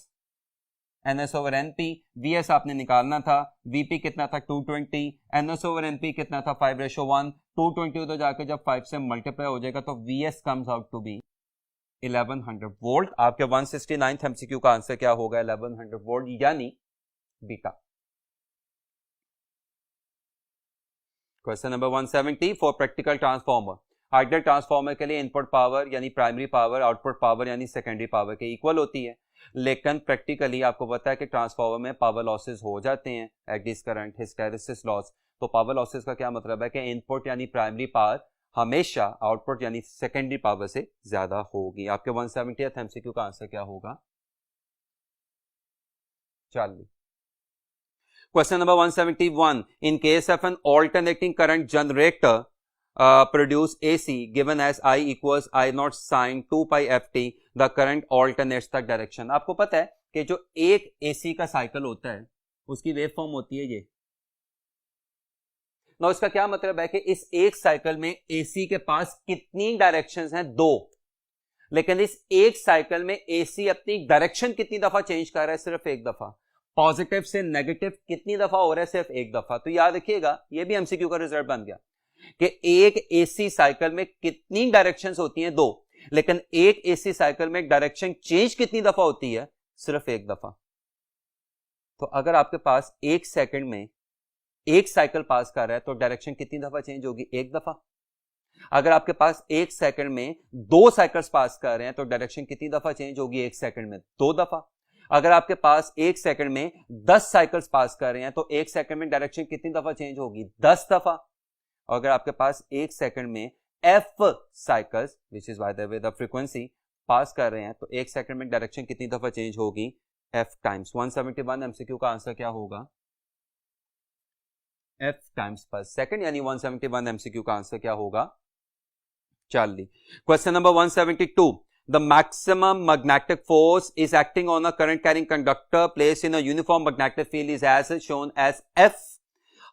NS over NP. VS आपने निकालना था. VP कितना था 220. NS over NP कितना था 5:1. 220 उधर जाकर जब 5 से मल्टीप्लाई हो जाएगा तो VS comes out to be 1100 volt. आपके 169th MCQ का आंसर क्या होगा? 1100 वोल्ट यानी beta. Question number 170 for practical transformer. Ideal transformer के लिए इनपुट पावर यानी प्राइमरी पावर आउटपुट पावर यानी सेकेंडरी पावर के इक्वल होती है, लेकिन प्रैक्टिकली आपको पता है कि ट्रांसफॉर्मर में पावर लॉसेस हो जाते हैं, एग्जिस्ट करंट, हिस्टैरिसीस लॉस. तो पावर लॉसेस का क्या मतलब है कि इनपुट यानी प्राइमरी पावर हमेशा आउटपुट यानी सेकेंडरी पावर से ज्यादा होगी. आपके 170th MCQ का आंसर क्या होगा? 40. Question number 171. In case of an alternating current generator produce AC given as I equals I naught sin 2 pi ft, the current alternates the direction. आपको पता है कि जो एक AC का साइकिल होता है उसकी वेव फॉर्म होती है ये. ना उसका क्या मतलब है कि इस एक साइकिल में AC के पास कितनी डायरेक्शंस हैं? 2. लेकिन इस एक साइकिल में AC अपनी डायरेक्शन कितनी दफा चेंज कर रहा है? सिर्फ एक दफा. पॉजिटिव से नेगेटिव कितनी दफा हो रहा है? सिर्फ एक दफा. तो याद रखिएगा ये भी एमसीक्यू का रिजल्ट बन गया कि एक एसी साइकिल में कितनी डायरेक्शंस होती हैं? 2. लेकिन एक एसी साइकिल में डायरेक्शन चेंज कितनी दफा होती है? सिर्फ एक दफा. तो अगर आपके पास एक सेकंड में एक साइकिल पास कर रहा है तो डायरेक्शन कितनी दफा चेंज होगी? एक दफा. अगर आपके पास एक सेकंड में 2 साइकिल्स पास कर रहे हैं तो डायरेक्शन कितनी दफा चेंज होगी? एक सेकंड में 2 दफा. अगर आपके पास एक सेकंड में 10 साइकिल्स पास कर रहे हैं तो एक सेकंड में डायरेक्शन कितनी दफा चेंज होगी? 10 दफा. अगर आपके पास एक सेकंड में f cycles which is by the way the frequency pass कर रहे हैं तो एक सेकंड में डायरेक्शन कितनी दफा चेंज होगी? f times. 171 MCQ का आंसर क्या होगा? f टाइम्स पर सेकंड यानी 171 MCQ का आंसर क्या होगा? 40. Question number 172. The maximum magnetic force is acting on a current carrying conductor placed in a uniform magnetic field is as shown as F.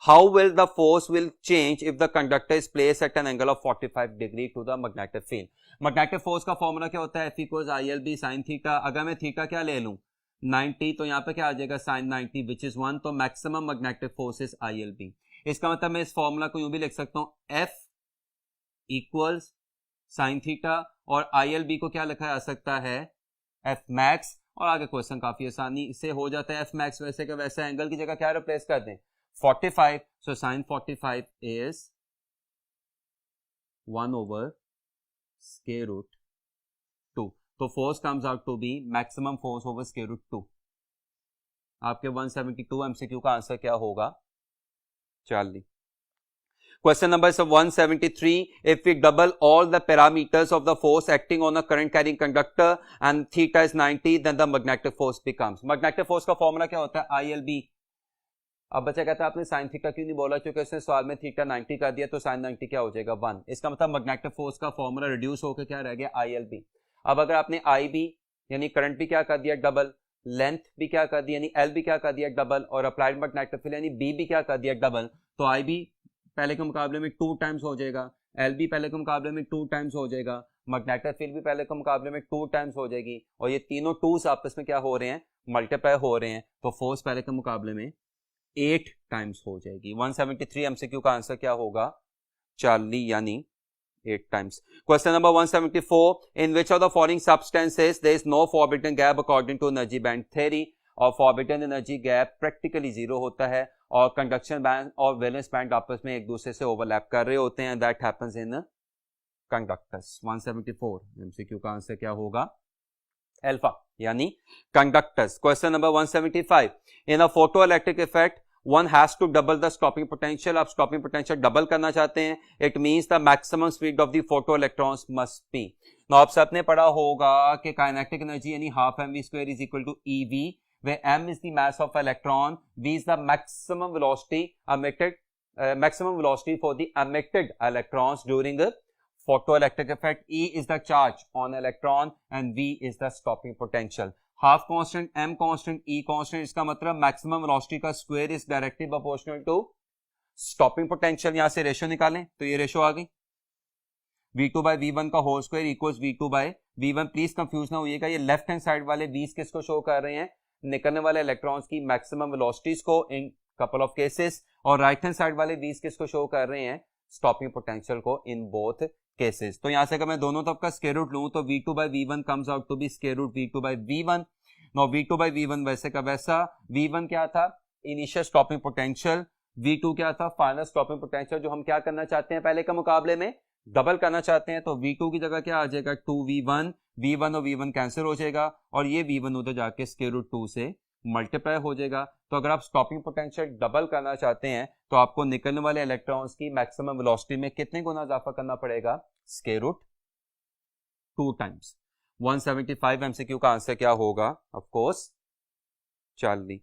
How will the force will change if the conductor is placed at an angle of 45 degree to the magnetic field? Magnetic force का formula क्या होता है? F equals ILB sin theta. अगर मैं theta क्या ले लूं 90 तो यहाँ पे क्या आ जाएगा sin 90 which is 1. तो maximum magnetic force is ILB. इसका मतलब मैं इस फॉर्मूला को यूं भी लिख सकता हूं F equals sin थीटा और ILB को क्या लिखा जा सकता है? F max. और आगे क्वेश्चन काफी आसानी से हो जाता है. F max वैसे का वैसा एंगल की जगह क्या रिप्लेस कर दें? 45. सो sin 45 इज 1 over square root 2. तो force comes out to be maximum force over square root 2. आपके 172 MCQ का आंसर क्या होगा? 40. Question number 173. If we double all the parameters of the force acting on a current carrying conductor and theta is 90, then the magnetic force becomes. Magnetic force का formula क्या होता है? ILB. अब बच्चा कहता है आपने sin थीटा क्यों नहीं बोला? क्योंकि उसने सवाल में थीटा 90 कर दिया तो sin 90 क्या हो जाएगा? 1. इसका मतलब मैग्नेटिक फोर्स का फॉर्मूला रिड्यूस होकर क्या रह गया? ILB. अब अगर आपने IB यानी करंट भी क्या कर दिया? डबल. लेंथ भी क्या कर दी यानी L भी क्या कर दिया? डबल. और अप्लाइड मैग्नेटिक फील्ड यानी B भी क्या कर दिया? डबल. तो IB पहले के मुकाबले में 2 टाइम्स हो जाएगा, एल भी पहले के मुकाबले में 2 टाइम्स हो जाएगा, मैग्नेटिक फील्ड भी पहले के मुकाबले में 2 टाइम्स हो जाएगी और ये तीनों 2s आपस में क्या हो रहे हैं? मल्टीप्लाई हो रहे हैं. तो फोर्स पहले के मुकाबले में 8 टाइम्स हो जाएगी. 173 MCQ का आंसर क्या होगा? 40 यानी 8 times. Question number 174. In which of the following substances there is no forbidden gap according to energy band theory? और forbidden energy gap practically zero होता है और conduction band और valence band आपस में एक दूसरे से overlap कर रहे होते हैं. That happens in conductors. 174 MCQ का आंसर क्या होगा? अल्फा यानी conductors. Question number 175, in a photo electric effect one has to double the stopping potential. आप स्टॉपिंग पोटेंशियल डबल करना चाहते हैं, it means the maximum speed of the photo electrons must be. Now आप सबने पढ़ा होगा कि काइनेटिक एनर्जी यानी half M V square is equal to E V, where m is the mass of electron, v is the maximum velocity emitted, maximum velocity for the emitted electrons during a photoelectric effect, E is the charge on electron and V is the stopping potential. Half constant, m constant, E constant, इसका मतलब maximum velocity का square is directly proportional to stopping potential। यहां से ratio निकालें तो ये ratio आ गई v2 by v1 का whole square equals v2 by v1। Please confuse ना होइएगा, ये लेफ्ट हैंड साइड वाले v's किसको शो कर रहे हैं, निकलने वाले इलेक्ट्रॉन्स की मैक्सिमम वेलोसिटीज को इन कपल ऑफ केसेस, और राइट हैंड साइड वाले v's किसको शो कर रहे हैं, स्टॉपिंग पोटेंशियल को इन बोथ केसेस। तो यहां से अगर मैं दोनों तरफ का स्क्वायर रूट लूं तो v2 by v1 comes out to be square root v2 by v1। No v2 by v1 वैसे का वैसा, v1 क्या था इनिशियल स्टॉपिंग पोटेंशियल, v2 क्या था फाइनल स्टॉपिंग पोटेंशियल, जो हम क्या करना चाहते हैं पहले का मुकाबले में डबल करना चाहते हैं। तो v2 की जगह क्या आ जाएगा 2v1, v1 और v1 कैंसिल हो जाएगा और ये v1 उधर जाके स्क्वायर रूट 2 से मल्टीप्लाई हो जाएगा। तो अगर आप स्टॉपिंग पोटेंशियल डबल करना चाहते हैं तो आपको निकलने वाले इलेक्ट्रॉन्स की मैक्सिमम वेलोसिटी में कितने गुना इजाफा करना पड़ेगा, स्क्वायर रूट 2 टाइम्स। 175 एमसीक्यू का आंसर क्या होगा, of course 40।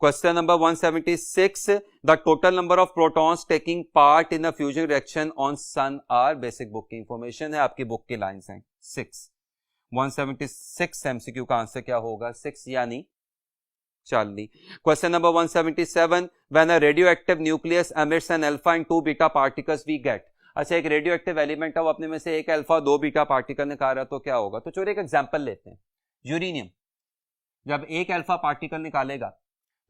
Question number 176, the total number of protons taking part in a fusion reaction on sun are, basic book की information है, आपकी बुक की लाइन्स हैं 6। 176 एमसीक्यू का आंसर क्या होगा 6 यानी 40। Question number 177, when a radioactive nucleus emits an alpha and 2 beta particles we get। अच्छा एक रेडियो एक्टिव एलिमेंट है, वो अपने में से एक अल्फा 2 बीटा पार्टिकल निकाल रहा तो क्या होगा। तो चलिए एक एग्जांपल लेते हैं, यूरेनियम जब एक अल्फा पार्टिकल निकालेगा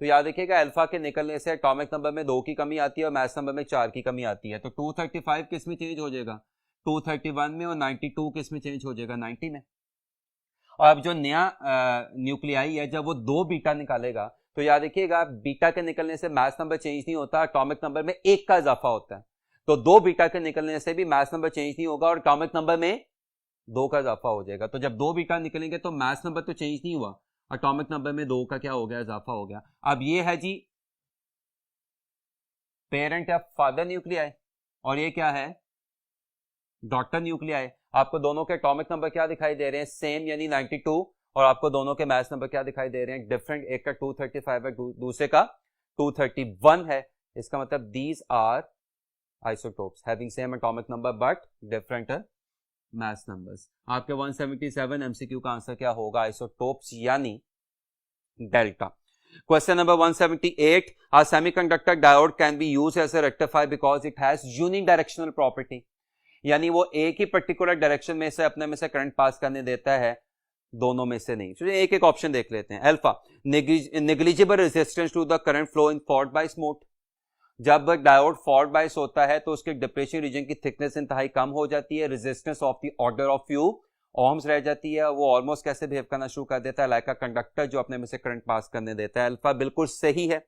तो याद रखिएगा अल्फा के निकलने से एटॉमिक नंबर में 2 की कमी आती है और मास नंबर में 4 की कमी आती है। तो 235 किस में चेंज हो जाएगा, 231 में, और 92 किस में चेंज हो जाएगा, 90 में। और अब जो नया न्यूक्लियाई है जब वो 2 बीटा निकालेगा तो याद रखिएगा बीटा के निकलने से मास नंबर चेंज नहीं होता, एटॉमिक नंबर में 1 का इजाफा होता है। तो 2 बीटा के निकलने से भी मास नंबर चेंज नहीं होगा और एटॉमिक नंबर में 2 का इजाफा हो जाएगा। तो जब 2 बीटा निकलेंगे तो मास नंबर तो चेंज नहीं हुआ, एटॉमिक नंबर में 2 का क्या हो गया, इजाफा हो गया। अब ये है जी पेरेंट या फादर न्यूक्लियाई और ये क्या है डॉटर न्यूक्लियाई। आपको दोनों के एटॉमिक नंबर क्या दिखाई दे रहे हैं, सेम यानी 92, और आपको दोनों के मास नंबर क्या दिखाई दे रहे हैं, डिफरेंट। एक का 235 है, दूसरे का 231 है। इसका मतलब these are isotopes having same atomic number but different mass numbers. आपके 177 एमसीक्यू का आंसर क्या होगा, आइसोटोप्स यानी delta. Question number 178, a semiconductor diode can be used as a rectifier because it has unidirectional property। यानी वो एक ही particular direction में से अपने में से करंट पास करने देता है, दोनों में से नहीं। चलिए एक एक ऑप्शन देख लेते हैं। Alpha negligible resistance to the current flow in forward bias mode. जब डायोड फॉरवर्ड बायस होता है तो उसके डिप्रेशन रीजन की थिकनेस इंतहाई कम हो जाती है, resistance of the order of few ohms रह जाती है, वो ऑलमोस्ट कैसे बिहेव करना शुरू कर देता है, लाइक अ कंडक्टर जो अपने में से करंट पास करने देता है। अल्फा बिल्कुल सही है।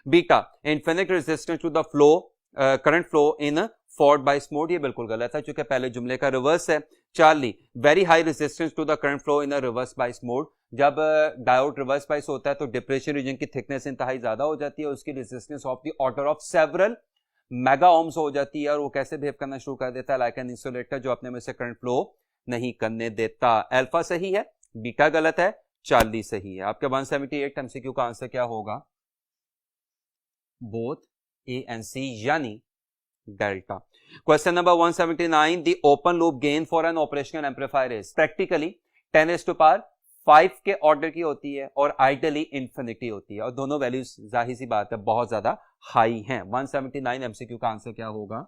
Beta infinite resistance to the flow current flow in forward bias mode, ये बिल्कुल गलत है क्योंकि पहले जुमले का रिवर्स है। Charlie very high resistance to the current flow in a reverse bias mode. जब डायोड रिवर्स बायस होता है तो डिप्रेशन रीजन की थिकनेस इंतहाई ज्यादा हो जाती है, उसकी resistance of the order of several mega ohms हो जाती है और वो कैसे बिहेव करना शुरू कर देता है, लाइक एन इंसुलेटर जो अपने में से करंट फ्लो नहीं करने देता। अल्फा सही है, बीटा गलत है, चार्ली सही है। आपके 178 एमसीक्यू का आंसर क्या होगा, बोथ ए एंड सी यानी delta. Question number 179, the open loop gain for an operational amplifier is practically 10⁵ के ऑर्डर की होती है और आइडियली इंफिनिटी होती है, और दोनों वैल्यूज जाहिर सी बात है बहुत ज्यादा हाई हैं। 179 एमसीक्यू का आंसर क्या होगा,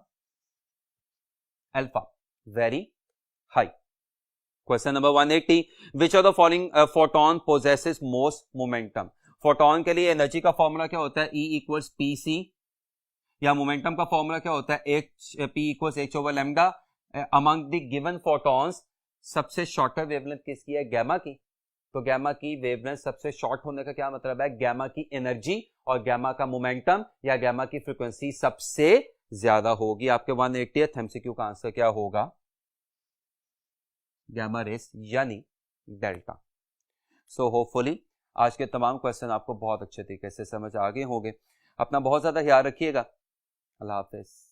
alpha very high. Question number 180, which of the following photon possesses most momentum. Photon के लिए एनर्जी का फॉर्मूला क्या होता है, E = PC, या मोमेंटम का फॉर्मूला क्या होता है, P = h/λ। Among the given photons सबसे शॉर्टर वेवलेंथ किसकी है, गैमा की। तो गैमा की वेवलेंथ सबसे शॉर्ट होने का क्या मतलब है, गैमा की एनर्जी और गैमा का मोमेंटम या गैमा की फ्रीक्वेंसी सबसे ज्यादा होगी। आपके 180th एमसीक्यू का आंसर क्या होगा, गैमा रेस यानी डेल्टा। सो होपफुली आज के तमाम क्वेश्चन आपको बहुत अच्छे तरीके से समझ आ गए होंगे। अपना बहुत ज़्यादा ख्याल रखिएगा। अल्लाह हाफिज़।